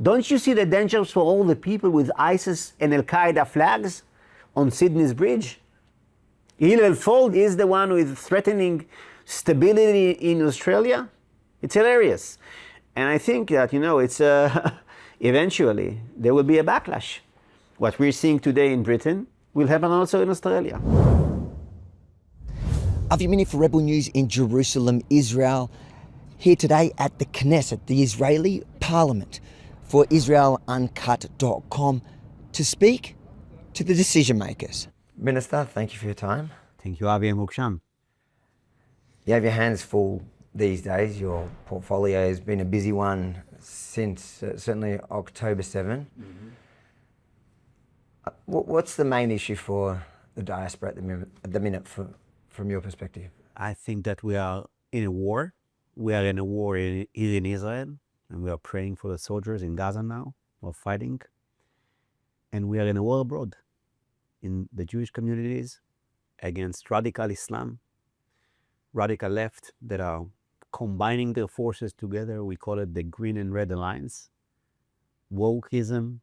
Don't you see the dangers for all the people with ISIS and Al-Qaeda flags on Sydney's bridge? Hillel Ford is the one who is threatening stability in Australia. It's hilarious. And I think that, it's eventually there will be a backlash. What we're seeing today in Britain will happen also in Australia. Yemini for Rebel News in Jerusalem, Israel. Here today at the Knesset, the Israeli Parliament, for IsraelUncut.com to speak to the decision makers. Minister, thank you for your time. Thank you, Avi and Muksham. You have your hands full these days. Your portfolio has been a busy one since certainly October 7. Mm-hmm. What's the main issue for the diaspora at the minute from your perspective? I think that we are in a war. We are in a war here in Israel, and we are praying for the soldiers in Gaza now, who are fighting. And we are in a war abroad, in the Jewish communities, against radical Islam, radical left that are combining their forces together. We call it the Green and Red Alliance. Wokeism,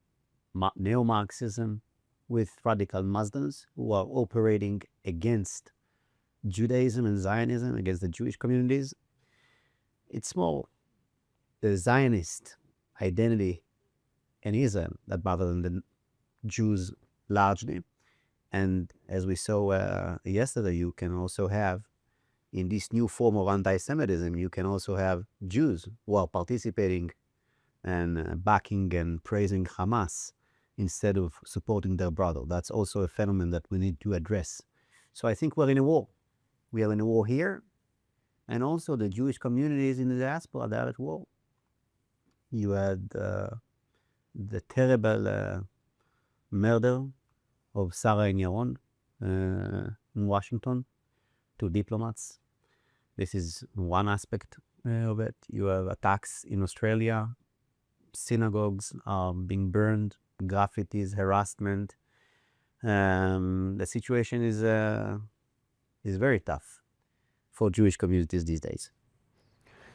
neo-Marxism, with radical Muslims who are operating against Judaism and Zionism, against the Jewish communities. It's more the Zionist identity in Israel that bothers the Jews largely. And as we saw yesterday, you can also have, in this new form of anti-Semitism, you can also have Jews who are participating and backing and praising Hamas instead of supporting their brother. That's also a phenomenon that we need to address. So I think we're in a war. We are in a war here, and also the Jewish communities in the diaspora, they are at war. You had the terrible murder of Sarah and Yaron in Washington, 2 diplomats. This is one aspect of it. You have attacks in Australia. Synagogues are being burned, graffitis, harassment. The situation is very tough for Jewish communities these days.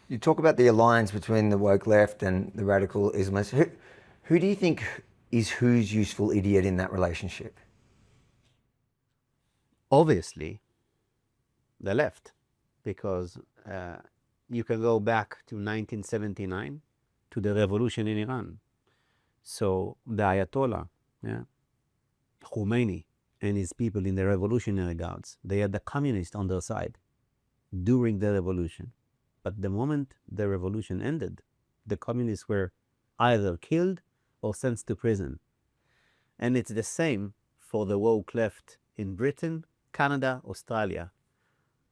You talk about the alliance between the woke left and the radical Islamists. Who do you think is whose useful idiot in that relationship? Obviously, the left, because you can go back to 1979, to the revolution in Iran. So the Ayatollah, Khomeini, and his people in the Revolutionary Guards, they had the communists on their side during the revolution. But the moment the revolution ended, the communists were either killed or sent to prison. And it's the same for the woke left in Britain, Canada, Australia.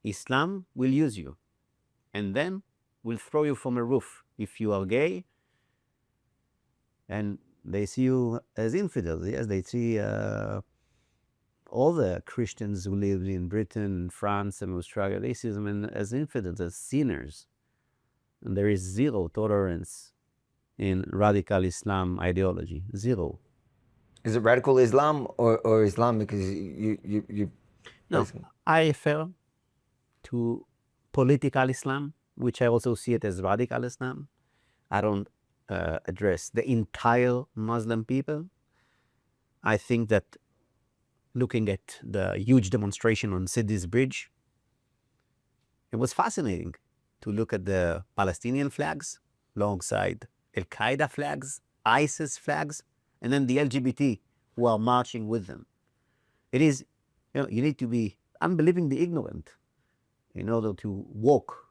Islam will use you, and then will throw you from a roof if you are gay, and they see you as infidels. Yes, they see all the Christians who live in Britain, France, and Australia, they see them as infidels, as sinners. And there is zero tolerance in radical Islam ideology. Zero. Is it radical Islam or Islam? Because you No, I refer to political Islam, which I also see it as radical Islam. I don't address the entire Muslim people. I think that looking at the huge demonstration on Sydney's bridge, it was fascinating to look at the Palestinian flags alongside Al-Qaeda flags, ISIS flags, and then the LGBT who are marching with them. It is, you need to be unbelievingly ignorant in order to walk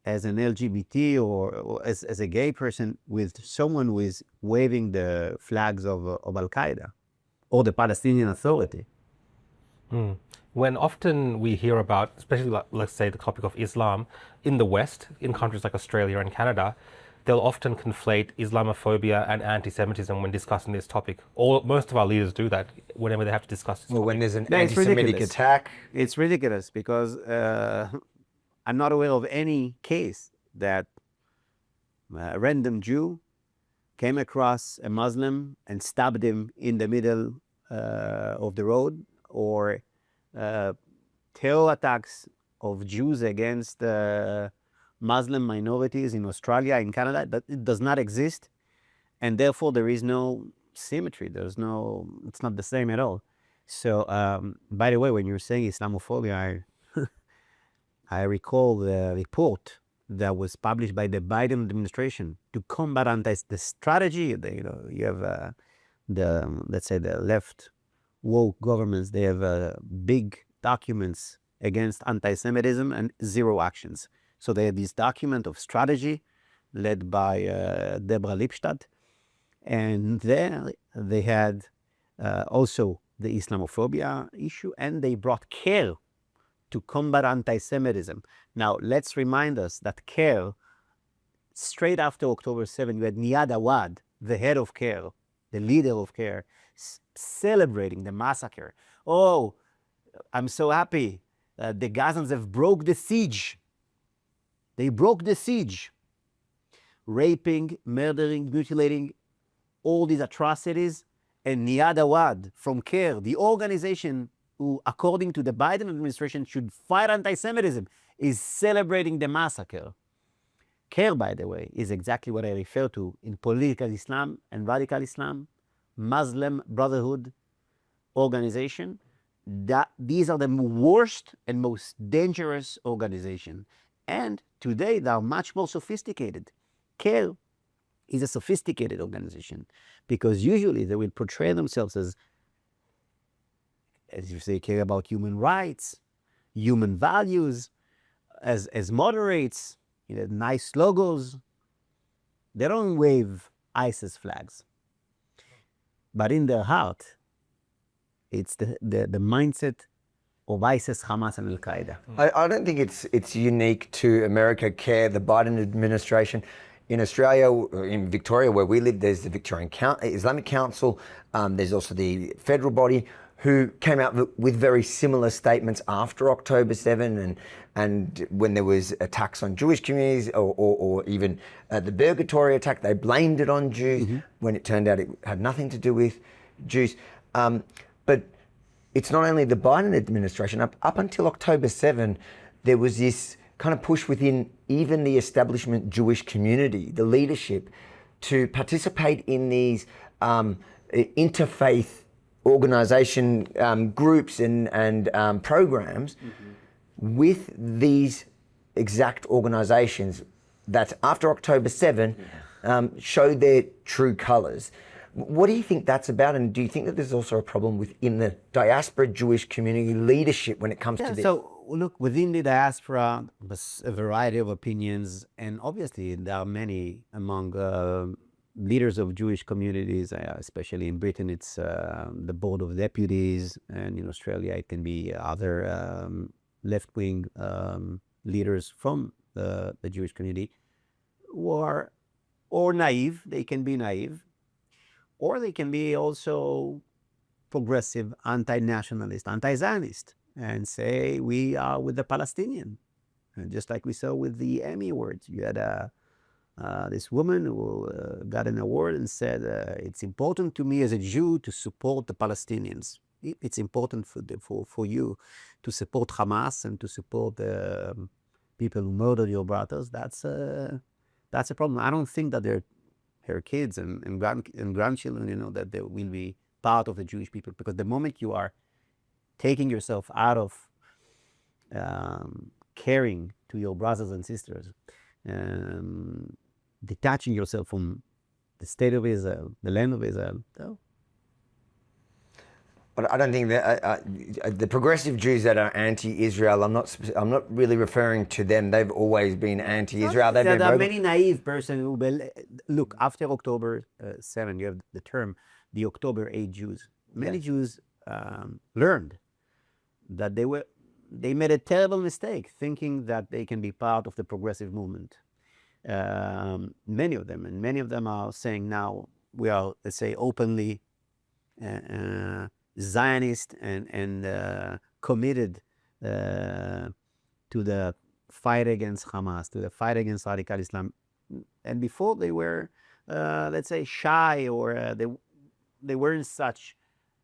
as an LGBT or as a gay person with someone who is waving the flags of Al-Qaeda or the Palestinian Authority. When often we hear about, especially let's say the topic of Islam in the West, in countries like Australia and Canada, they'll often conflate Islamophobia and anti-Semitism when discussing this topic. Most of our leaders do that whenever they have to discuss this topic. Well, when there's an anti-Semitic attack. It's ridiculous because I'm not aware of any case that a random Jew came across a Muslim and stabbed him in the middle of the road, or terror attacks of Jews against Muslim minorities in Australia, in Canada. That it does not exist. and therefore there is no symmetry. It's not the same at all. So, by the way, when you're saying Islamophobia, I recall the report that was published by the Biden administration to combat the strategy. You have let's say the left woke governments. They have big documents against anti-Semitism and zero actions. So they have this document of strategy led by Deborah Lipstadt, and there they had also the Islamophobia issue, and they brought CAIR to combat anti-Semitism. Now, let's remind us that CAIR, straight after October 7, you had Niad Awad, the head of CAIR, the leader of CAIR, celebrating the massacre. Oh, I'm so happy. The Gazans have broke the siege. They broke the siege. Raping, murdering, mutilating, all these atrocities. And Niad Awad from CAIR, the organization who, according to the Biden administration, should fight anti-Semitism, is celebrating the massacre. CAIR, by the way, is exactly what I refer to in political Islam and radical Islam, Muslim Brotherhood organization. These are the worst and most dangerous organization. And today they are much more sophisticated. CAIR is a sophisticated organization because usually they will portray themselves as you say, care about human rights, human values, as moderates, nice logos. They don't wave ISIS flags. But in their heart, it's the mindset of ISIS, Hamas, and Al Qaeda. I don't think it's unique to America, CAIR, the Biden administration. In Australia, in Victoria, where we live, there's the Victorian Islamic Council. There's also the federal body who came out with very similar statements after October 7 and when there was attacks on Jewish communities or even the Purgatory attack, they blamed it on Jews when it turned out it had nothing to do with Jews. But it's not only the Biden administration. Up until October 7, there was this kind of push within even the establishment Jewish community, the leadership, to participate in these interfaith organisation groups and programs with these exact organisations that after October 7 showed their true colours. What do you think that's about, and do you think that there's also a problem within the diaspora Jewish community leadership when it comes to this? So look, within the diaspora, there's a variety of opinions, and obviously there are many among leaders of Jewish communities, especially in Britain, it's the Board of Deputies, and in Australia it can be other left-wing leaders from the Jewish community who are or naive. They can be naive, or they can be also progressive, anti-nationalist, anti-Zionist, and say we are with the Palestinian. And just like we saw with the Emmy Awards, you had this woman who got an award and said, it's important to me as a Jew to support the Palestinians. It's important for you to support Hamas and to support the people who murdered your brothers. That's a problem. I don't think that her kids and grandchildren, that they will be part of the Jewish people, because the moment you are taking yourself out of caring to your brothers and sisters, detaching yourself from the state of Israel, the land of Israel. So. But I don't think that the progressive Jews that are anti-Israel, I'm not really referring to them. They've always been anti-Israel. There are many naive persons who look, after October 7, you have the term, the October 8 Jews. Many Jews learned that they made a terrible mistake thinking that they can be part of the progressive movement. Many of them are saying now we are, let's say, openly Zionist and committed to the fight against Hamas, to the fight against radical Islam. And before they were, let's say, shy, or they weren't such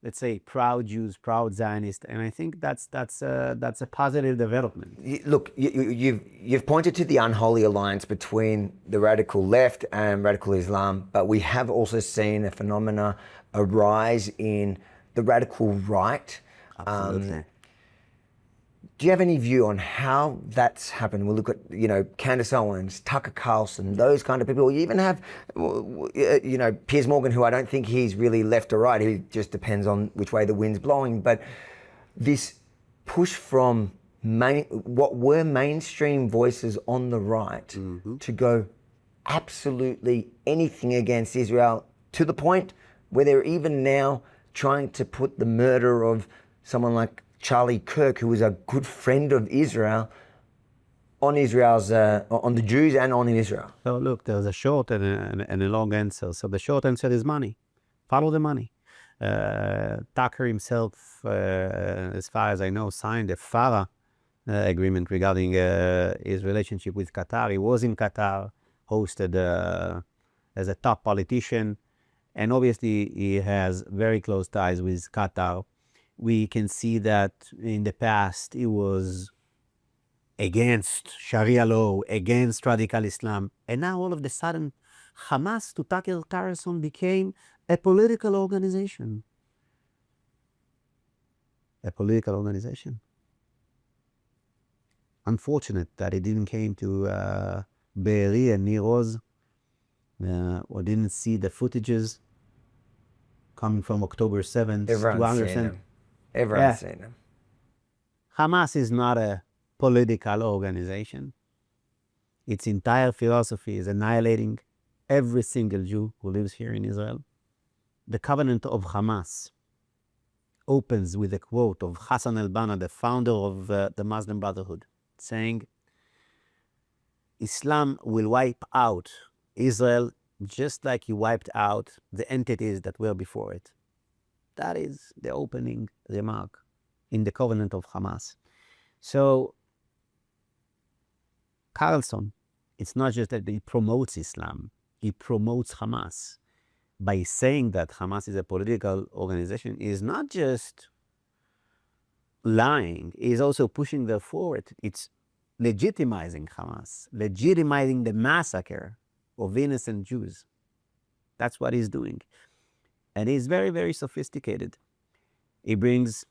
let's say, proud Jews, proud Zionists, and I think that's a positive development. Look, you've pointed to the unholy alliance between the radical left and radical Islam, but we have also seen a phenomena arise in the radical right. Absolutely. Do you have any view on how that's happened? We'll look at, Candace Owens, Tucker Carlson, those kind of people. You even have, Piers Morgan, who I don't think he's really left or right. He just depends on which way the wind's blowing. But this push from what were mainstream voices on the right to go absolutely anything against Israel, to the point where they're even now trying to put the murder of someone like Charlie Kirk, who was a good friend of Israel, on the Jews and on Israel. So look, there's a short and a long answer. So the short answer is money. Follow the money. Tucker himself, as far as I know, signed a FARA agreement regarding his relationship with Qatar. He was in Qatar, hosted as a top politician, and obviously he has very close ties with Qatar. We can see that in the past he was against Sharia law, against radical Islam, and now all of a sudden Hamas, to Tucker Carlson, became a political organization. A political organization. Unfortunate that it didn't came to Be'eri and Nir Oz, or didn't see the footages coming from October 7th. Everyone's seen them. Everyone's seen them. Hamas is not a political organization. Its entire philosophy is annihilating every single Jew who lives here in Israel. The covenant of Hamas opens with a quote of Hassan al-Banna, the founder of the Muslim Brotherhood, saying, Islam will wipe out Israel just like he wiped out the entities that were before it. That is the opening remark in the covenant of Hamas. So Carlson, it's not just that he promotes Islam, he promotes Hamas. By saying that Hamas is a political organization, is not just lying, is also pushing them forward. It's legitimizing Hamas, legitimizing the massacre of innocent Jews. That's what he's doing. And he's very, very sophisticated. He brings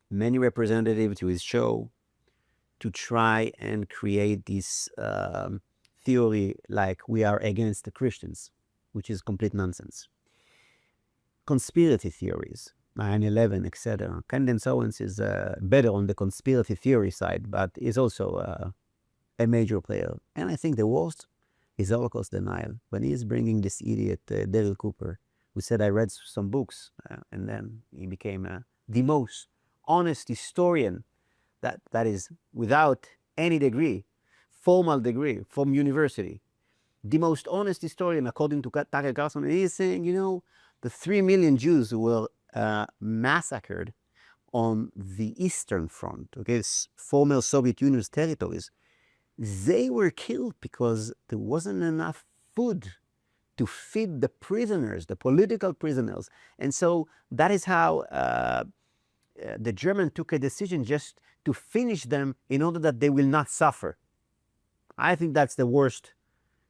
many representatives to his show to try and create this theory like we are against the Christians, which is complete nonsense. Conspiracy theories, 9/11, etc. Candace Owens is better on the conspiracy theory side, but is also a major player. And I think the worst is Holocaust denial. When he is bringing this idiot, Daryl Cooper, who said, I read some books, and then he became the most honest historian that is without any degree, formal degree from university. The most honest historian, according to Tucker Carlson, and he's saying, the 3 million Jews who were massacred on the Eastern Front, okay, former Soviet Union's territories, they were killed because there wasn't enough food to feed the prisoners, the political prisoners. And so that is how the Germans took a decision just to finish them in order that they will not suffer. I think that's the worst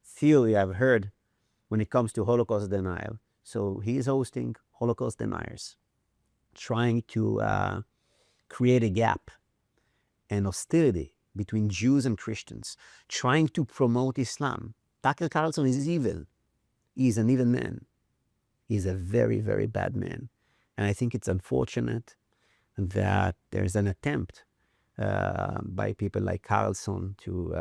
theory I've heard when it comes to Holocaust denial. So he is hosting Holocaust deniers, trying to create a gap and hostility between Jews and Christians, trying to promote Islam. Tucker Carlson is evil. He's an evil man. He's a very, very bad man. And I think it's unfortunate that there's an attempt by people like Carlson to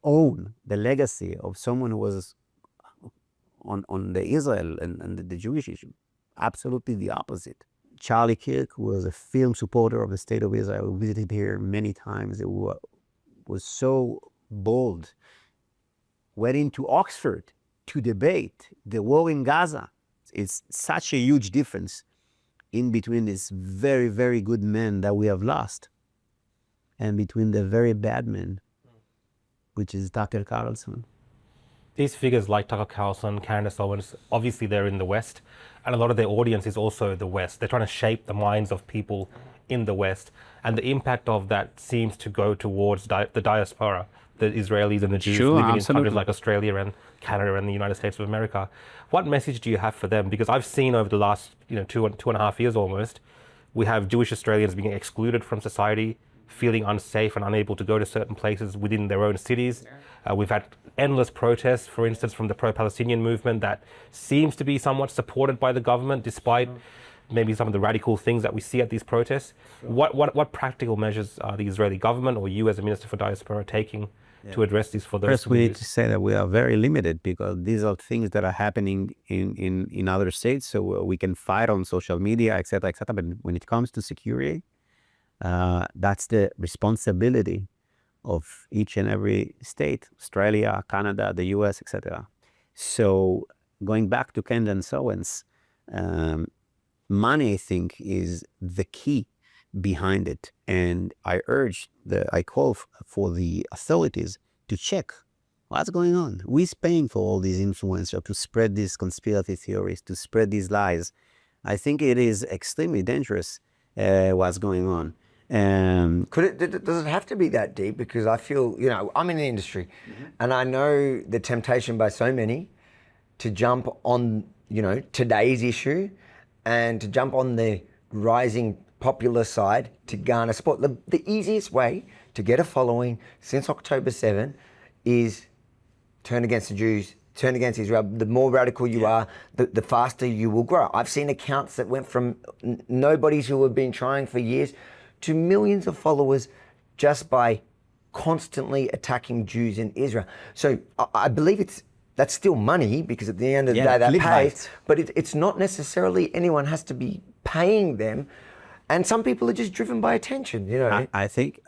own the legacy of someone who was on the Israel and the Jewish issue. Absolutely the opposite. Charlie Kirk, who was a film supporter of the State of Israel, who visited here many times, who was so bold, went into Oxford to debate the war in Gaza. It's such a huge difference in between this very, very good men that we have lost and between the very bad men, which is Tucker Carlson. These figures like Tucker Carlson, Candace Owens, obviously they're in the West, and a lot of their audience is also the West. They're trying to shape the minds of people in the West, and the impact of that seems to go towards the diaspora, the Israelis and the Jews Sure, living in absolutely. countries like Australia and Canada and the United States of America. What message do you have for them? Because I've seen over the last 2.5 years almost, we have Jewish Australians being excluded from society, feeling unsafe and unable to go to certain places within their own cities. We've had endless protests, for instance, from the pro-Palestinian movement that seems to be somewhat supported by the government, despite maybe some of the radical things that we see at these protests. What practical measures are the Israeli government or you as a Minister for Diaspora taking to address this for those First, we need communities? to say that we are very limited because these are things that are happening in other states. So we can fight on social media, etc., etc. But when it comes to security, that's the responsibility of each and every state, Australia, Canada, the US, etc. So going back to Candace Owens, money, I think, is the key behind it. And I call for the authorities to check what's going on. Who's paying for all these influencers to spread these conspiracy theories, to spread these lies? I think it is extremely dangerous what's going on. Does it have to be that deep? Because I feel, I'm in the industry and I know the temptation by so many to jump on, today's issue and to jump on the rising popular side to garner support. The easiest way to get a following since October 7 is turn against the Jews, turn against Israel. The more radical you are, the faster you will grow. I've seen accounts that went from nobodies who have been trying for years to millions of followers just by constantly attacking Jews in Israel. So I believe that's still money, because at the end of the day that pays, but it's not necessarily anyone has to be paying them. And some people are just driven by attention, I think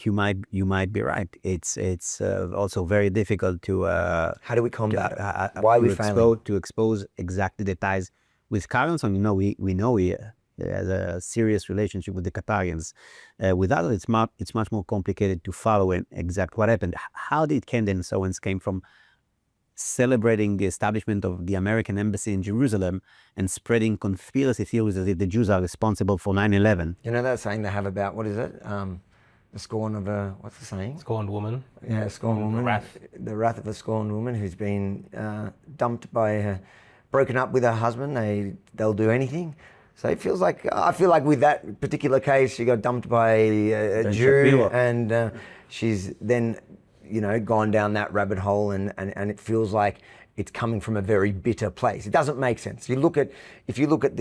you might be right. It's also very difficult to how do we combat it? Why are we failing? To expose exactly the ties with Carlson. We know he has a serious relationship with the Qatarians. With others, it's much more complicated to follow and exact what happened. How did Candace Owens came from celebrating the establishment of the American embassy in Jerusalem and spreading conspiracy theories as if the Jews are responsible for 9/11. You know that saying they have about, what is it? The scorn of a, what's the saying? Scorned woman. Yeah, a scorned woman. The wrath of a scorned woman who's been dumped by, broken up with her husband. They'll do anything. So it feels like, I feel like with that particular case, she got dumped by a Jew, and she's then, gone down that rabbit hole, and it feels like it's coming from a very bitter place. It doesn't make sense. If you look at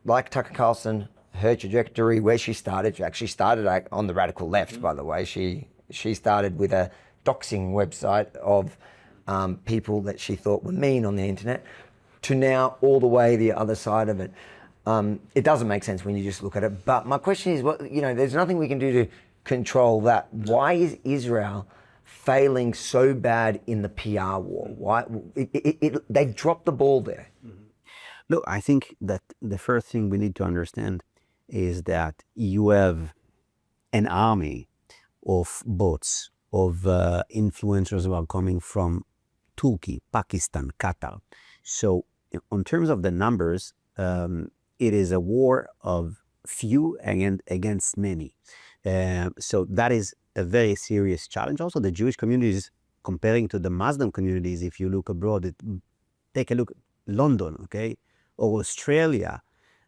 like Tucker Carlson, her trajectory, where she actually started on the radical left, by the way. She started with a doxing website of people that she thought were mean on the internet, to now all the way the other side of it. It doesn't make sense when you just look at it. But my question is, there's nothing we can do to control that. Why is Israel failing so bad in the PR war? Why they've dropped the ball there? Look, I think that the first thing we need to understand is that you have an army of bots, of influencers who are coming from Turkey, Pakistan, Qatar. So in terms of the numbers, it is a war of few against many. So that is a very serious challenge. Also, the Jewish communities, comparing to the Muslim communities, if you look abroad, take a look at London, okay, or Australia.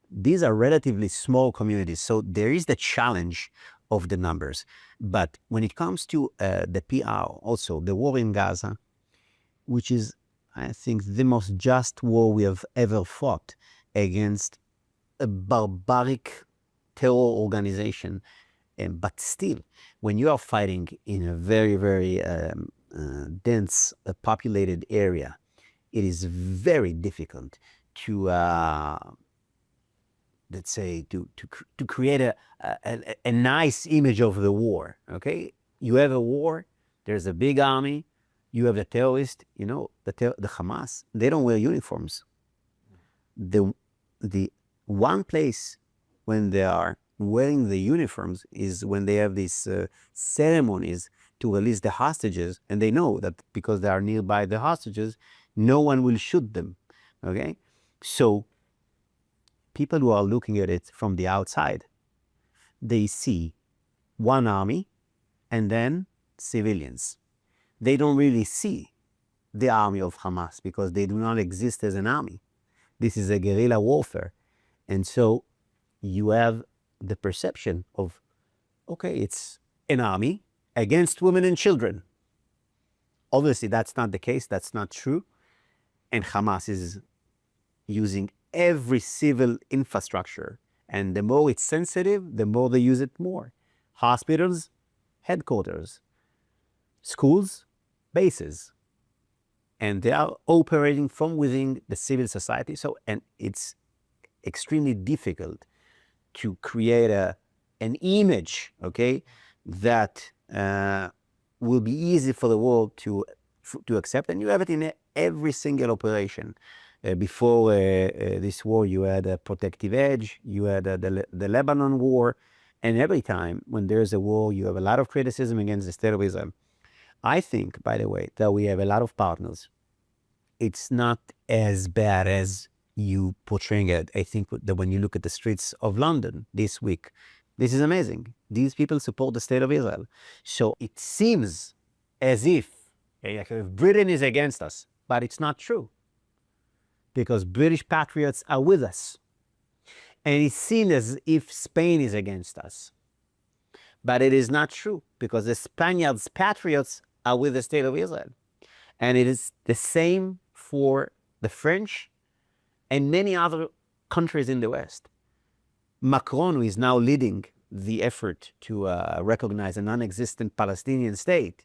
These are relatively small communities. So there is the challenge of the numbers. But when it comes to the PR, also the war in Gaza, which is, I think, the most just war we have ever fought against a barbaric terror organization. But still, when you are fighting in a very, very dense, populated area, it is very difficult to, let's say, to create a nice image of the war. Okay, you have a war. There's a big army. You have the terrorists. The Hamas. They don't wear uniforms. The one place when they are wearing the uniforms is when they have these ceremonies to release the hostages, and they know that because they are nearby the hostages, no one will shoot them. Okay, so people who are looking at it from the outside, they see one army and then civilians. They don't really see the army of Hamas because they do not exist as an army. This is a guerrilla warfare. And so you have the perception of, okay, it's an army against women and children. Obviously, that's not the case. That's not true. And Hamas is using every civil infrastructure. And the more it's sensitive, the more they use it more. Hospitals, headquarters, schools, bases. And they are operating from within the civil society. So, and it's extremely difficult to create an image, okay, that will be easy for the world to accept. And you have it in every single operation. Before this war, you had a protective edge, you had the Lebanon war, and every time when there's a war, you have a lot of criticism against the state of Israel. I think, by the way, that we have a lot of partners. It's not as bad as you portraying it. I think that when you look at the streets of London this week, this is amazing. These people support the state of Israel. So it seems as if Britain is against us, but it's not true. Because British patriots are with us. And it's seen as if Spain is against us. But it is not true, because the Spaniards' patriots are with the state of Israel. And it is the same for the French and many other countries in the West. Macron, who is now leading the effort to recognize a non-existent Palestinian state,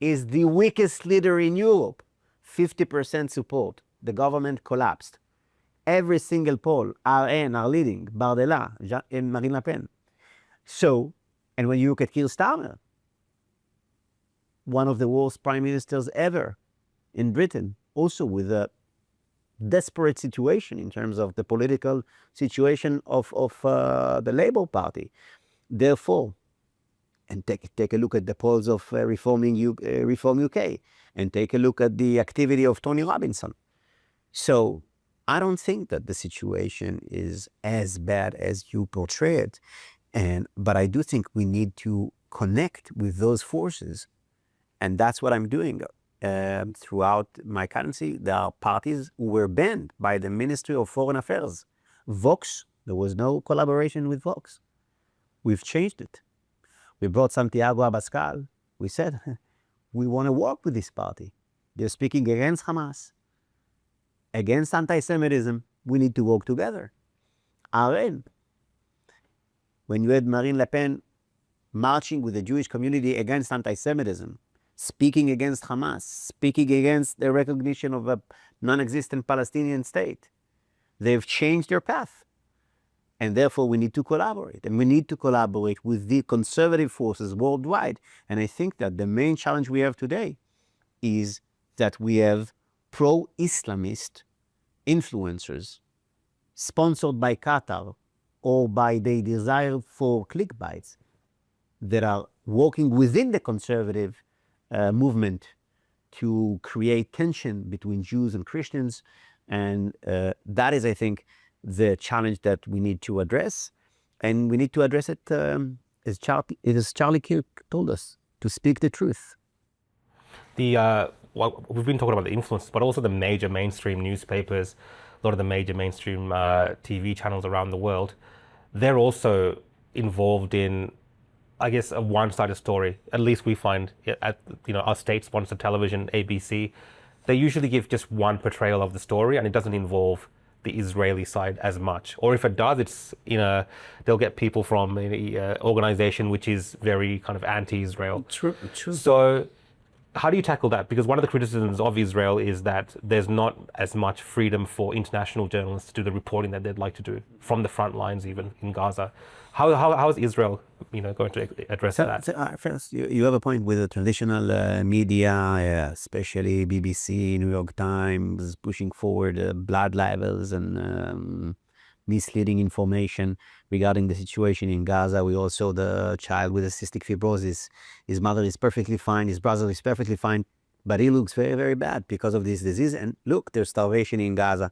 is the weakest leader in Europe. 50% support. The government collapsed. Every single poll, RN are leading, Bardella and Marine Le Pen. So, and when you look at Keir Starmer, one of the worst prime ministers ever in Britain, also with a desperate situation in terms of the political situation of the Labour Party. Therefore, and take a look at the polls of Reform UK, and take a look at the activity of Tony Robinson. So I don't think that the situation is as bad as you portray it, but I do think we need to connect with those forces, and that's what I'm doing. Throughout my candidacy, there are parties who were banned by the Ministry of Foreign Affairs. Vox, there was no collaboration with Vox. We've changed it. We brought Santiago Abascal. We said, we want to work with this party. They're speaking against Hamas, against anti-Semitism. We need to work together. RN, when you had Marine Le Pen marching with the Jewish community against anti-Semitism, speaking against Hamas, speaking against the recognition of a non-existent Palestinian state, they've changed their path. And therefore, we need to collaborate. And we need to collaborate with the conservative forces worldwide. And I think that the main challenge we have today is that we have pro-Islamist influencers sponsored by Qatar or by their desire for clickbites that are working within the conservative movement to create tension between Jews and Christians. And that is, I think, the challenge that we need to address. And we need to address it as Charlie Kirk told us, to speak the truth. Well, we've been talking about the influencers, but also the major mainstream newspapers, a lot of the major mainstream TV channels around the world. They're also involved in, I guess, a one-sided story. At least we find at our state-sponsored television, ABC, they usually give just one portrayal of the story, and it doesn't involve the Israeli side as much. Or if it does, it's they'll get people from an organization which is very kind of anti-Israel. True. So how do you tackle that? Because one of the criticisms of Israel is that there's not as much freedom for international journalists to do the reporting that they'd like to do from the front lines, even in Gaza. How is Israel, going to address that? First, you have a point with the traditional media, especially BBC, New York Times, pushing forward blood libels and misleading information regarding the situation in Gaza. We also the child with cystic fibrosis. His mother is perfectly fine. His brother is perfectly fine, but he looks very, very bad because of this disease. And look, there's starvation in Gaza.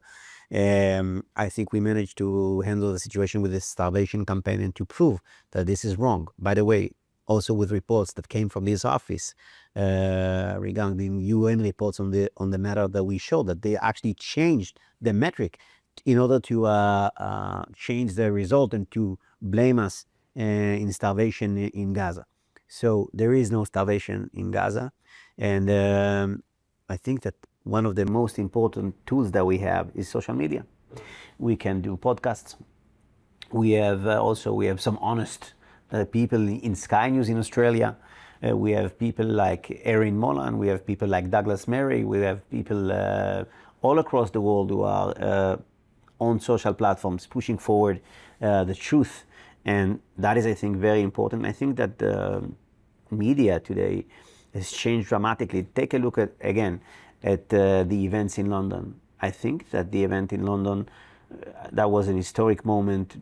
I think we managed to handle the situation with this starvation campaign and to prove that this is wrong. By the way, also with reports that came from this office regarding UN reports on the matter that we showed that they actually changed the metric in order to change the result and to blame us in starvation in Gaza. So there is no starvation in Gaza, and I think that one of the most important tools that we have is social media. We can do podcasts. We have some honest people in Sky News in Australia. We have people like Erin Molan. We have people like Douglas Murray. We have people all across the world who are on social platforms pushing forward the truth. And that is, I think, very important. I think that the media today has changed dramatically. Take a look at the events in London. I think that the event in London, that was an historic moment,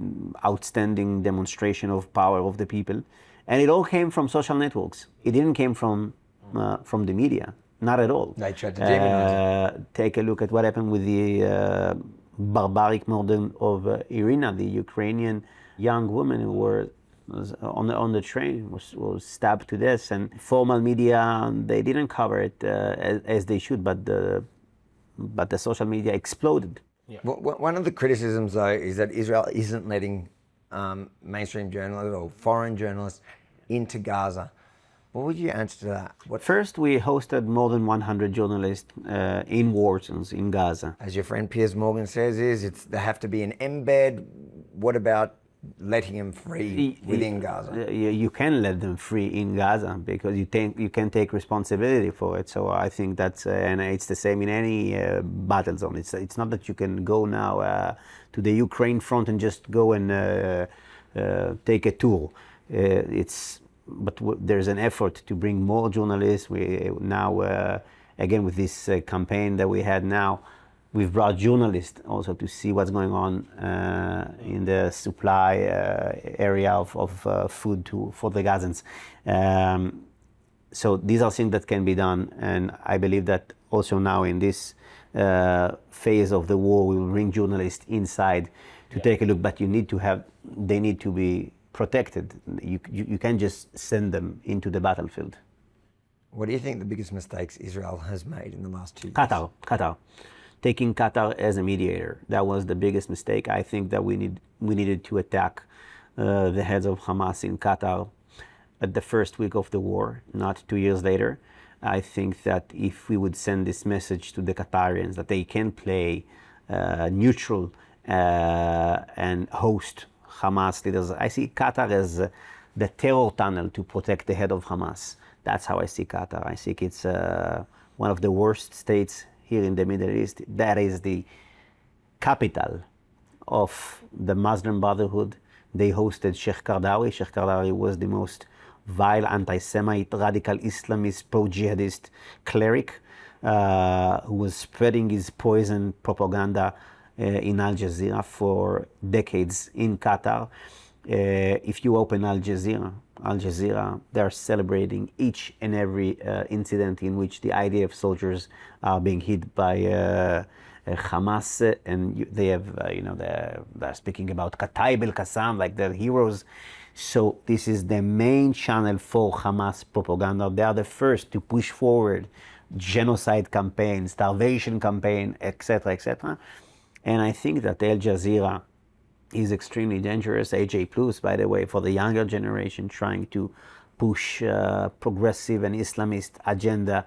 outstanding demonstration of power of the people. And it all came from social networks. It didn't came from the media, not at all. They tried to demonize it. Take a look at what happened with the barbaric murder of Irina, the Ukrainian young woman who was on the train, was stabbed to death. And formal media, they didn't cover it as they should, but the social media exploded. Yeah. One of the criticisms, though, is that Israel isn't letting mainstream journalists or foreign journalists into Gaza. What would you answer to that? First, we hosted more than 100 journalists in war zones in Gaza. As your friend Piers Morgan says, they have to be an embed. What about letting them free within Gaza? You can let them free in Gaza because you can take responsibility for it. So I think that's and it's the same in any battle zone. It's not that you can go now to the Ukraine front and just go and take a tour. But there's an effort to bring more journalists. We now again with this campaign that we had now, we've brought journalists also to see what's going on in the supply area of food for the Gazans. So these are things that can be done, and I believe that also now in this phase of the war, we will bring journalists inside to take a look. But they need to be protected. You can't just send them into the battlefield. What do you think the biggest mistakes Israel has made in the last 2 years? Qatar. Taking Qatar as a mediator, that was the biggest mistake. I think that we needed to attack the heads of Hamas in Qatar at the first week of the war, not 2 years later. I think that if we would send this message to the Qatarians that they can play neutral and host Hamas leaders, I see Qatar as the terror tunnel to protect the head of Hamas. That's how I see Qatar. I think it's one of the worst states here in the Middle East. That is the capital of the Muslim Brotherhood. They hosted Sheikh Qaradawi. Sheikh Qaradawi was the most vile anti-Semite, radical Islamist, pro-jihadist cleric who was spreading his poison propaganda in Al Jazeera for decades in Qatar. If you open Al Jazeera, they're celebrating each and every incident in which the IDF soldiers are being hit by Hamas, and they have, they're speaking about Kataib el-Qassam, like they're heroes. So this is the main channel for Hamas propaganda. They are the first to push forward genocide campaign, starvation campaign, etc., etc. And I think that Al Jazeera is extremely dangerous. AJ Plus, by the way, for the younger generation, trying to push progressive and Islamist agenda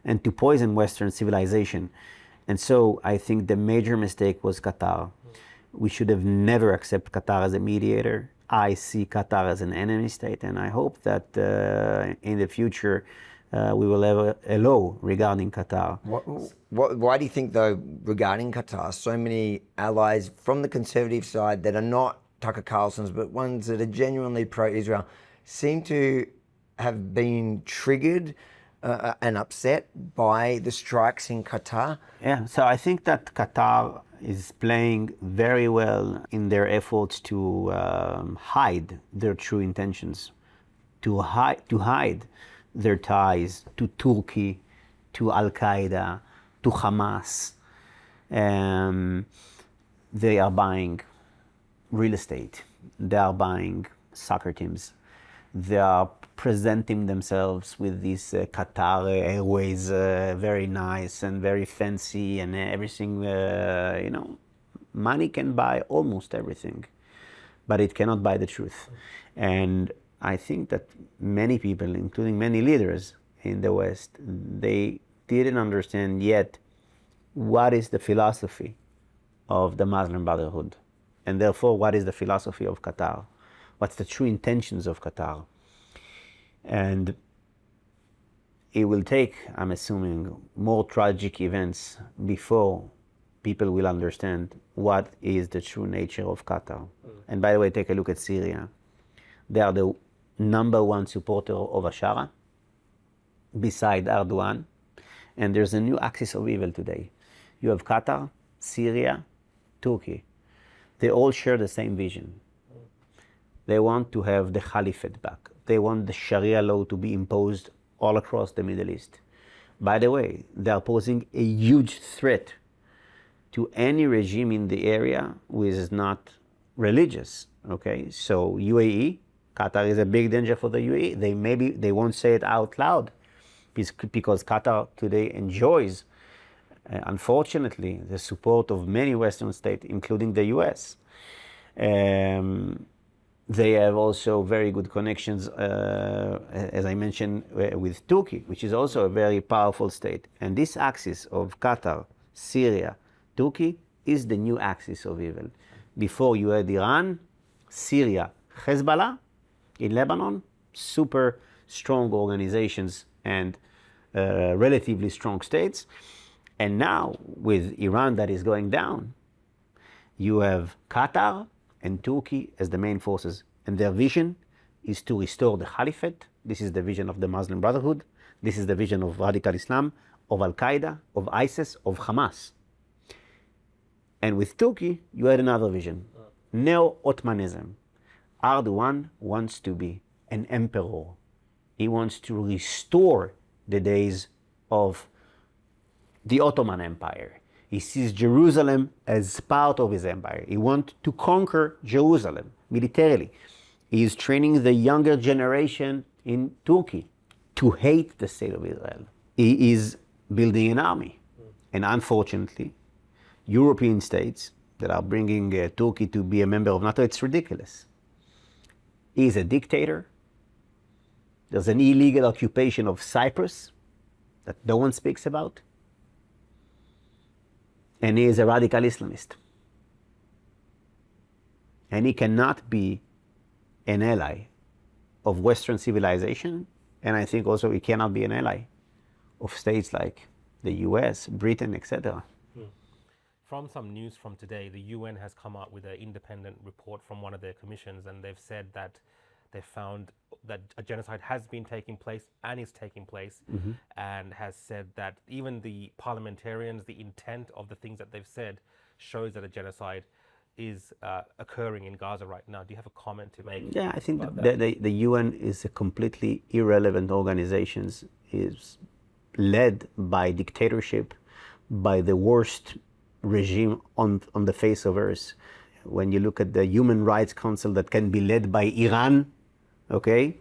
and to poison Western civilization. And so I think the major mistake was Qatar. We should have never accepted Qatar as a mediator. I see Qatar as an enemy state, and I hope that in the future we will have a law regarding Qatar. Why do you think, though, regarding Qatar, so many allies from the conservative side that are not Tucker Carlson's, but ones that are genuinely pro-Israel, seem to have been triggered and upset by the strikes in Qatar? Yeah, so I think that Qatar is playing very well in their efforts to hide their true intentions, to hide their ties to Turkey, to Al Qaeda, to Hamas. They are buying real estate. They are buying soccer teams. They are presenting themselves with this Qatar Airways, very nice and very fancy and everything. Money can buy almost everything, but it cannot buy the truth. And I think that many people, including many leaders in the West, they didn't understand yet what is the philosophy of the Muslim Brotherhood, and therefore what is the philosophy of Qatar, what's the true intentions of Qatar. And it will take, I'm assuming, more tragic events before people will understand what is the true nature of Qatar. And by the way, take a look at Syria. They are the #1 supporter of Bashar, beside Erdogan. And there's a new axis of evil today. You have Qatar, Syria, Turkey. They all share the same vision. They want to have the caliphate back. They want the Sharia law to be imposed all across the Middle East. By the way, they are posing a huge threat to any regime in the area which is not religious. Okay, so UAE, Qatar is a big danger for the UAE. They won't say it out loud because Qatar today enjoys, unfortunately, the support of many Western states, including the US. They have also very good connections, as I mentioned, with Turkey, which is also a very powerful state. And this axis of Qatar, Syria, Turkey is the new axis of evil. Before you had Iran, Syria, Hezbollah in Lebanon, super strong organizations and relatively strong states. And now with Iran that is going down, you have Qatar and Turkey as the main forces. And their vision is to restore the caliphate. This is the vision of the Muslim Brotherhood. This is the vision of radical Islam, of Al Qaeda, of ISIS, of Hamas. And with Turkey, you had another vision. Neo-Ottomanism. Erdogan wants to be an emperor. He wants to restore the days of the Ottoman Empire. He sees Jerusalem as part of his empire. He wants to conquer Jerusalem militarily. He is training the younger generation in Turkey to hate the state of Israel. He is building an army. And unfortunately, European states that are bringing Turkey to be a member of NATO, it's ridiculous. He is a dictator. There's an illegal occupation of Cyprus that no one speaks about. And he is a radical Islamist. And he cannot be an ally of Western civilization. And I think also he cannot be an ally of states like the US, Britain, etc. From some news from today, the UN has come out with an independent report from one of their commissions, and they've said that they found that a genocide has been taking place and is taking place, and has said that even the parliamentarians, the intent of the things that they've said that a genocide is occurring in Gaza right now. Do you have a comment to make? Yeah, I think the UN is a completely irrelevant organization. It's led by dictatorship, by the worst regime on the face of earth. When you look at the Human Rights Council that can be led by Iran, okay,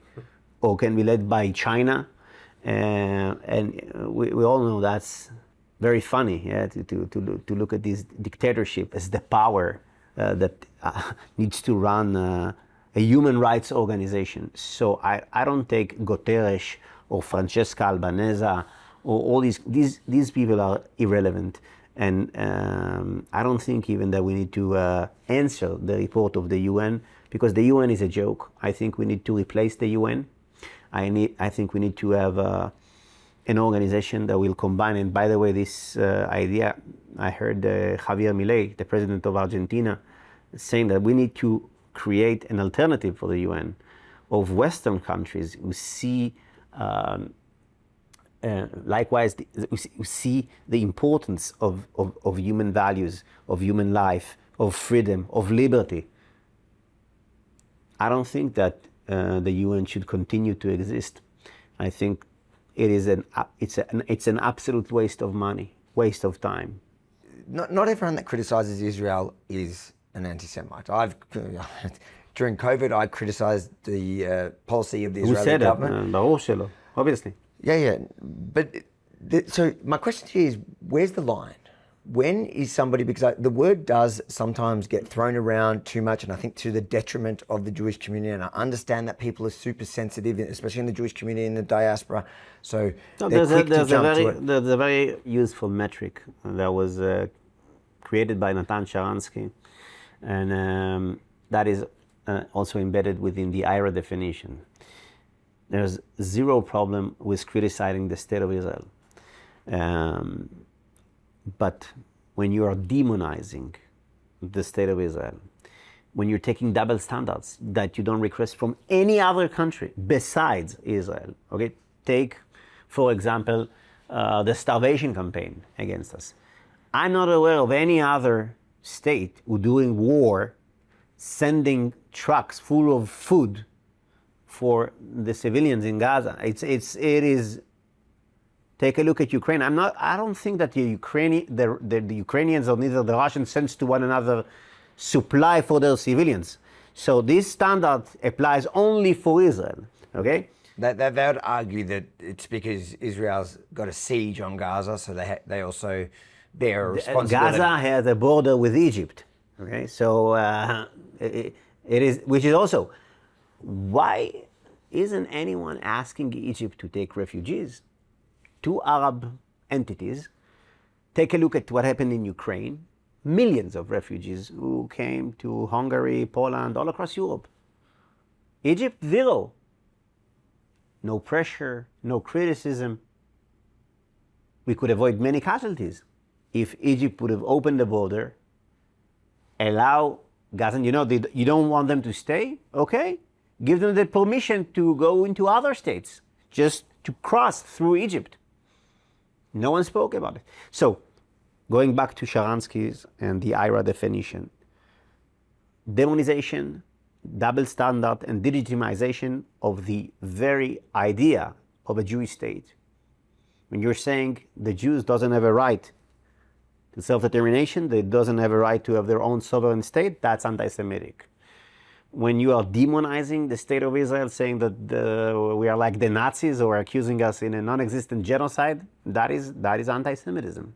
or can be led by China, and we all know that's very funny, yeah, to look at this dictatorship as the power that needs to run a human rights organization. So I don't take Guterres or Francesca Albanese or all these people are irrelevant. And I don't think even that we need to answer the report of the UN, because the UN is a joke. I think we need to replace the UN. I think we need to have an organization that will combine. And by the way, this idea, I heard Javier Milei, the president of Argentina, saying that we need to create an alternative for the UN of Western countries who see likewise, we see the importance of human values, of human life, of freedom, of liberty. I don't think that the UN should continue to exist. I think it's an absolute waste of money, waste of time. Not everyone that criticises Israel is an anti-Semite. During COVID, I criticised the policy of the Israeli government. ברור שלא, obviously. Yeah. But so my question to you is, where's the line? When is somebody, because the word does sometimes get thrown around too much, and I think to the detriment of the Jewish community, and I understand that people are super sensitive, especially in the Jewish community in the diaspora, so there's a very useful metric that was created by Natan Sharansky, and that is also embedded within the IRA definition. There's zero problem with criticizing the state of Israel. But when you are demonizing the state of Israel, when you're taking double standards that you don't request from any other country besides Israel, okay? Take, for example, the starvation campaign against us. I'm not aware of any other state who doing war, sending trucks full of food for the civilians in Gaza. It is. Take a look at Ukraine. I don't think that the Ukrainians or neither the Russians sends to one another supply for their civilians. So this standard applies only for Israel. Okay. They would argue that it's because Israel's got a siege on Gaza, so they also bear a responsibility. Gaza has a border with Egypt. Okay. So it is, which is also why isn't anyone asking Egypt to take refugees? Two Arab entities. Take a look at what happened in Ukraine. Millions of refugees who came to Hungary, Poland, all across Europe. Egypt, zero. No pressure, no criticism. We could avoid many casualties if Egypt would have opened the border, allow Gazan, you don't want them to stay? Okay. Give them the permission to go into other states, just to cross through Egypt. No one spoke about it. So, going back to Sharansky's and the IRA definition, demonization, double standard, and delegitimization of the very idea of a Jewish state. When you're saying the Jews doesn't have a right to self-determination, they doesn't have a right to have their own sovereign state, that's anti-Semitic. When you are demonizing the state of Israel, saying that we are like the Nazis or accusing us in a non-existent genocide, that is anti-Semitism.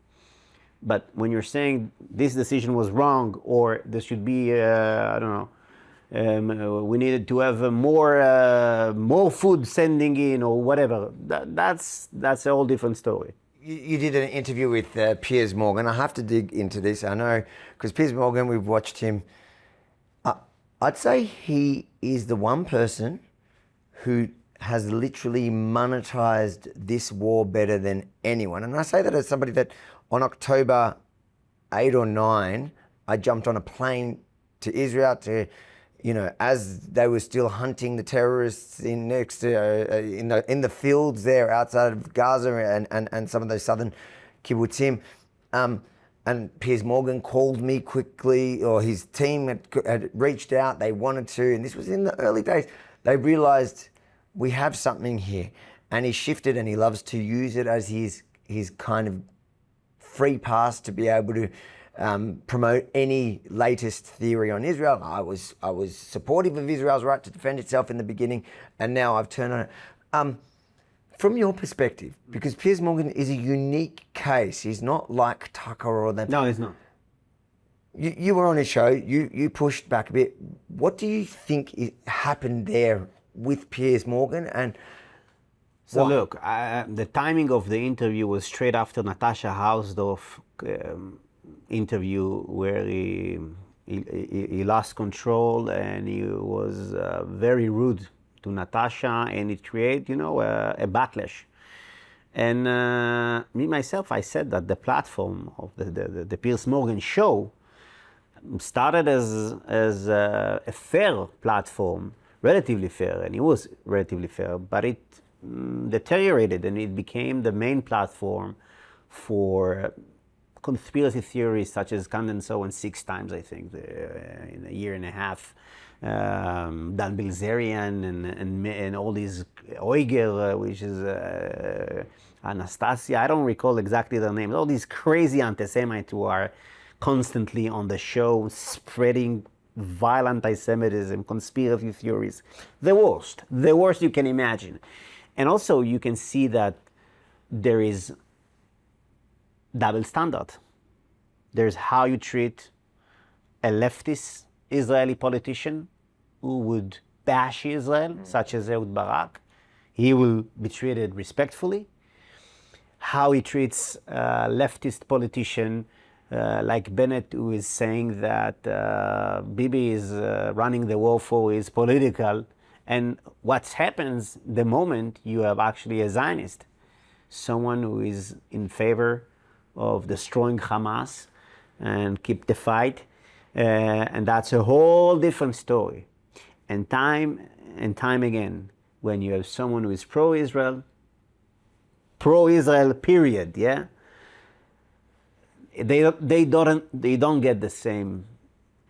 But when you're saying this decision was wrong, or there should be, we needed to have more food sending in, or whatever, that's a whole different story. You did an interview with Piers Morgan. I have to dig into this, I know, because Piers Morgan, we've watched him. I'd say he is the one person who has literally monetized this war better than anyone. And I say that as somebody that on October 8 or 9, I jumped on a plane to Israel to, as they were still hunting the terrorists in the fields there outside of Gaza and some of those southern kibbutzim. And Piers Morgan called me quickly, or his team had reached out, they wanted to, and this was in the early days. They realized we have something here, and he shifted, and he loves to use it as his kind of free pass to be able to promote any latest theory on Israel. I was supportive of Israel's right to defend itself in the beginning, and now I've turned on it. From your perspective, because Piers Morgan is a unique case, he's not like Tucker or them. No, he's not. You were on his show, you pushed back a bit. What do you think happened there with Piers Morgan? And so look, the timing of the interview was straight after Natasha Hausdorff interview, where he lost control and he was very rude to Natasha, and it created, a backlash. And me, myself, I said that the platform of the Piers Morgan show started as a fair platform, relatively fair, and it was relatively fair, but it deteriorated, and it became the main platform for conspiracy theories such as Condon Owen 6 times, I think, in a year and a half. Dan Bilzerian and all these Uyghur, which is Anastasia, I don't recall exactly their names, all these crazy anti-Semites who are constantly on the show spreading vile anti-Semitism, conspiracy theories, the worst you can imagine. And also you can see that there is double standard. There's how you treat a leftist Israeli politician who would bash Israel, such as Ehud Barak. He will be treated respectfully. How he treats a leftist politician like Bennett, who is saying that Bibi is running the war for is political. And what happens the moment you have actually a Zionist, someone who is in favor of destroying Hamas and keep the fight, and that's a whole different story. And time again, when you have someone who is pro-Israel, period, yeah, they don't get the same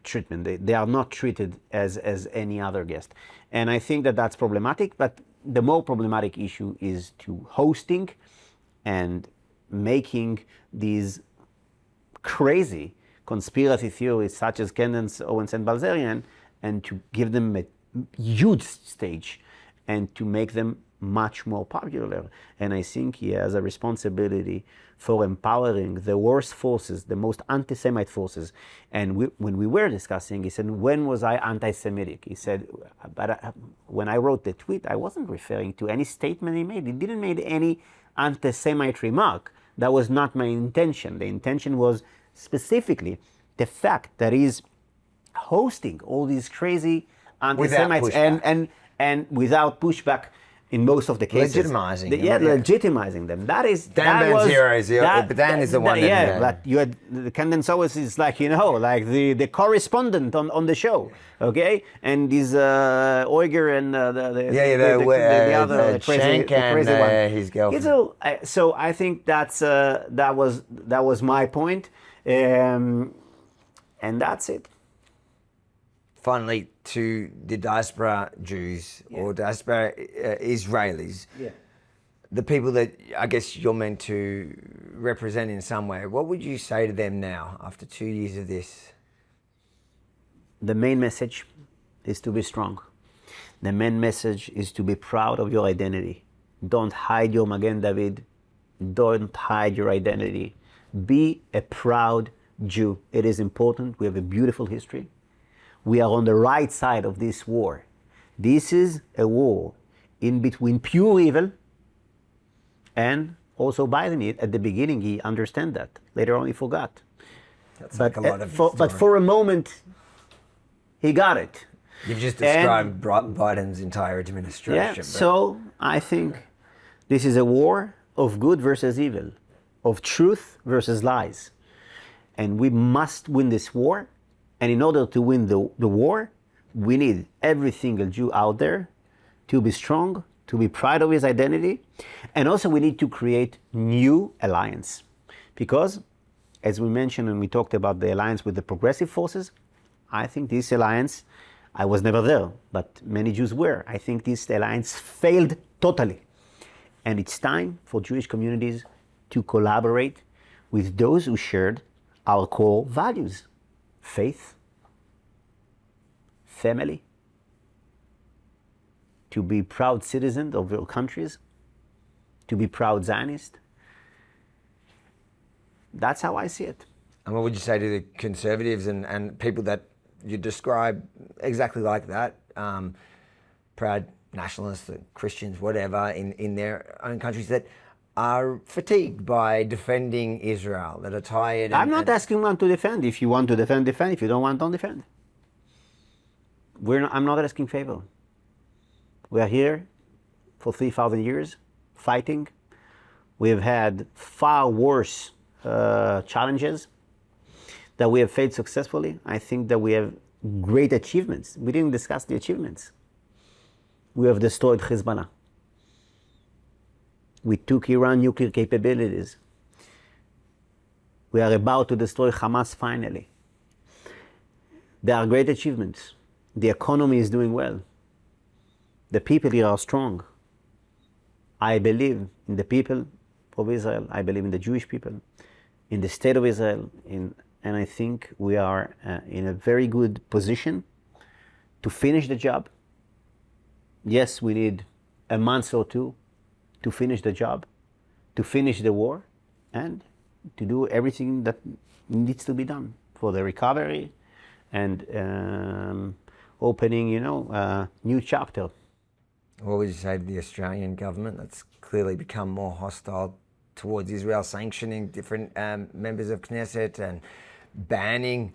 treatment. They are not treated as any other guest, and I think that that's problematic. But the more problematic issue is to hosting and making these crazy conspiracy theories such as Candace Owens and Balzerian, and to give them a huge stage and to make them much more popular. And I think he has a responsibility for empowering the worst forces, the most anti-Semite forces. And when we were discussing, he said, when was I anti-Semitic? He said, but when I wrote the tweet, I wasn't referring to any statement he made. He didn't make any anti-Semite remark. That was not my intention. The intention was specifically the fact that he's hosting all these crazy anti-Semites and without pushback in most of the cases. Legitimizing them. Legitimizing them. That is... Dan Banzero but Dan is the one that... Yeah, but you had... Candace Owens is like, like the correspondent on the show, okay? And these Uyghur and the other crazy one. His girlfriend. So I think that was my point. And that's it. Finally, to the diaspora Jews or diaspora Israelis, the people that I guess you're meant to represent in some way, what would you say to them now after 2 years of this? The main message is to be strong. The main message is to be proud of your identity. Don't hide your Magen David. Don't hide your identity. Be a proud Jew. It is important. We have a beautiful history. We are on the right side of this war. This is a war in between pure evil, and also Biden, at the beginning, he understood that. Later on, he forgot. That's but, like a lot of but for a moment, he got it. You've just described Biden's entire administration. Yeah, so I think this is a war of good versus evil, of truth versus lies. And we must win this war. And in order to win the war, we need every single Jew out there to be strong, to be proud of his identity. And also we need to create new alliance. Because, as we mentioned and we talked about the alliance with the progressive forces, I think this alliance, I was never there, but many Jews were. I think this alliance failed totally. And it's time for Jewish communities to collaborate with those who shared our core values. Faith, family, to be proud citizens of your countries, to be proud Zionists. That's how I see it. And what would you say to the conservatives and people that you describe exactly like that, proud nationalists, Christians, whatever, in their own countries that are fatigued by defending Israel, that are tired? I'm not asking one to defend. If you want to defend, defend. If you don't want, don't defend. I'm not asking favor. We are here for 3,000 years fighting. We have had far worse challenges that we have faced successfully. I think that we have great achievements. We didn't discuss the achievements. We have destroyed Hezbollah. We took Iran nuclear capabilities. We are about to destroy Hamas finally. There are great achievements. The economy is doing well. The people here are strong. I believe in the people of Israel. I believe in the Jewish people, in the state of Israel, and I think we are in a very good position to finish the job. Yes, we need a month or two to finish the job, to finish the war, and to do everything that needs to be done for the recovery and opening, a new chapter. What would you say to the Australian government that's clearly become more hostile towards Israel, sanctioning different members of Knesset and banning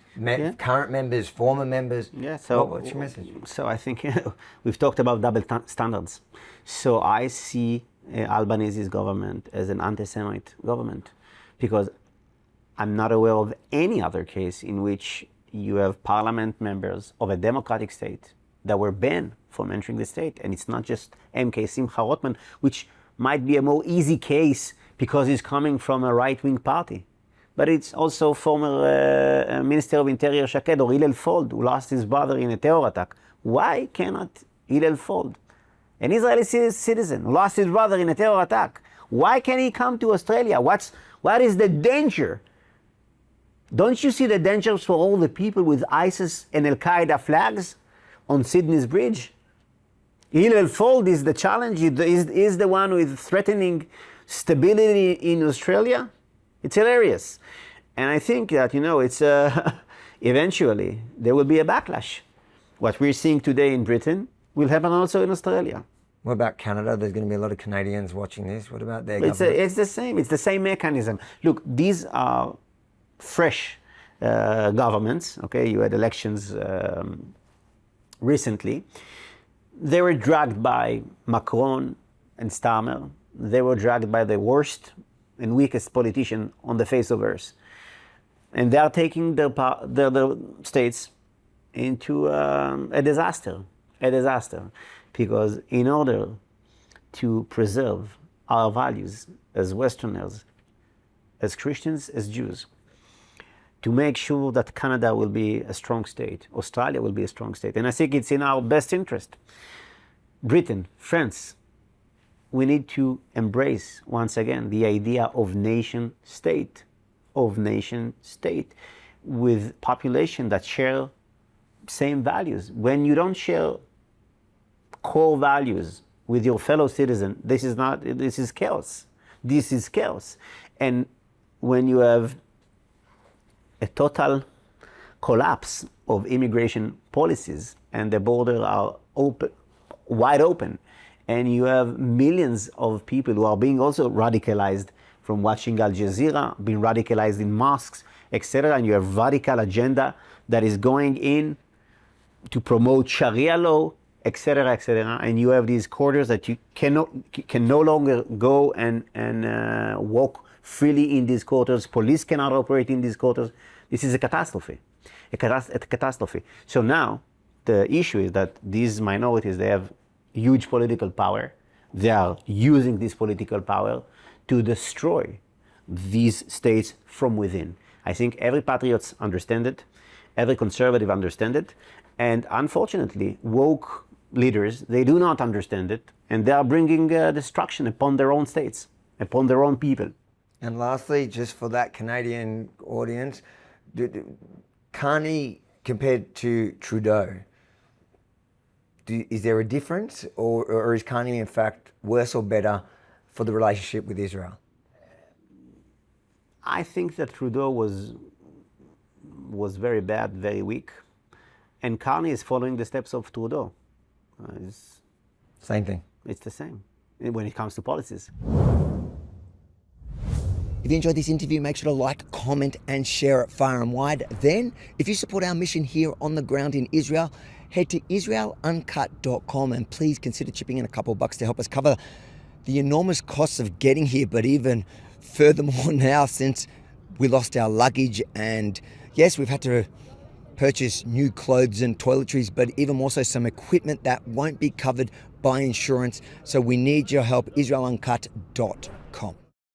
current members, former members? Yeah, so what's your message? So I think we've talked about double standards. So I see Albanese's government as an anti-Semite government, because I'm not aware of any other case in which you have parliament members of a democratic state that were banned from entering the state. And it's not just MK Simcha Rotman, which might be a more easy case because he's coming from a right-wing party. But it's also former Minister of Interior Shaked or Hillel Fold, who lost his brother in a terror attack. Why cannot Hillel Fold, an Israeli citizen, who lost his brother in a terror attack, why can he come to Australia? What is the danger? Don't you see the dangers for all the people with ISIS and Al-Qaeda flags on Sydney's Bridge? Hillel Fold is the challenge, is the one who is threatening stability in Australia. It's hilarious. And I think that, it's eventually there will be a backlash. What we're seeing today in Britain will happen also in Australia. What about Canada? There's going to be a lot of Canadians watching this. What about their government? It's the same. It's the same mechanism. Look, these are fresh governments. Okay, you had elections recently. They were dragged by Macron and Starmer. They were dragged by the worst and weakest politician on the face of earth. And they are taking their states into a disaster. Because in order to preserve our values as Westerners, as Christians, as Jews, to make sure that Canada will be a strong state, Australia will be a strong state. And I think it's in our best interest. Britain, France, we need to embrace once again the idea of nation state, with population that share same values. When you don't share core values with your fellow citizen, this is chaos. This is chaos. And when you have a total collapse of immigration policies and the borders are wide open, and you have millions of people who are being also radicalized from watching Al Jazeera, being radicalized in mosques, etc., and you have radical agenda that is going in to promote Sharia law, etc., and you have these quarters that you can no longer go and walk freely in these quarters. Police cannot operate in these quarters. This is a catastrophe. A catastrophe. So now the issue is that these minorities, they have huge political power. They are using this political power to destroy these states from within. I think every patriot understands it, every conservative understands it, and unfortunately, woke leaders, they do not understand it, and they are bringing destruction upon their own states, upon their own people. And lastly, just for that Canadian audience, Carney compared to Trudeau, is there a difference, or is Carney in fact worse or better for the relationship with Israel? I think that Trudeau was very bad, very weak, and Carney is following the steps of Trudeau. Same thing. It's the same when it comes to policies. If you enjoyed this interview, make sure to like, comment, and share it far and wide. Then, if you support our mission here on the ground in Israel, head to israeluncut.com and please consider chipping in a couple of bucks to help us cover the enormous costs of getting here, but even furthermore now since we lost our luggage. And yes, we've had to purchase new clothes and toiletries, but even more so some equipment that won't be covered by insurance. So we need your help, israeluncut.com.